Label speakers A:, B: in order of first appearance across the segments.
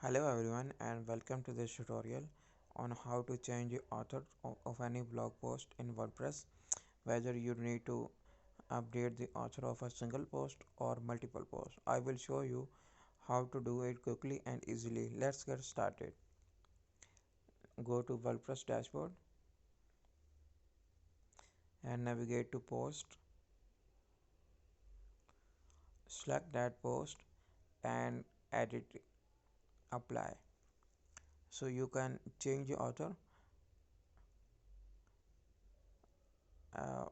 A: Hello everyone and welcome to this tutorial on how to change the author of any blog post in WordPress, whether you need to update the author of a single post or multiple posts. I will show you how to do it quickly and easily. Let's get started. Go to WordPress dashboard and navigate to post. Select that post and edit it. Apply. So you can change the author. Uh,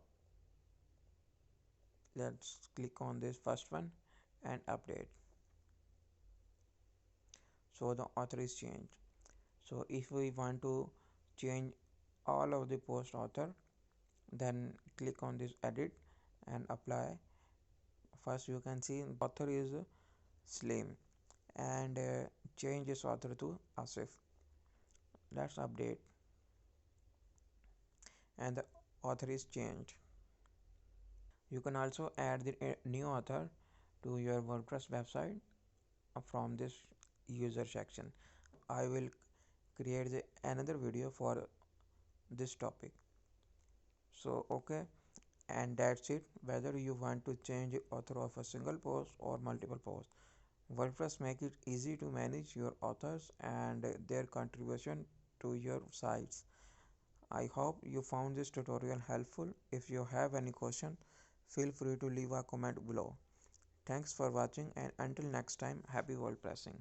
A: let's click on this first one and update. So the author is changed. So if we want to change all of the post author, then click on this edit and apply. First you can see author is Slim and change this author to Asif. Let's update and the author is changed. You can also add the new author to your WordPress website from this user section. I will create another video for this topic. So okay, and that's it. Whether you want to change the author of a single post or multiple posts, WordPress makes it easy to manage your authors and their contribution to your sites. I hope you found this tutorial helpful. If you have any question, feel free to leave a comment below. Thanks for watching and until next time, happy WordPressing.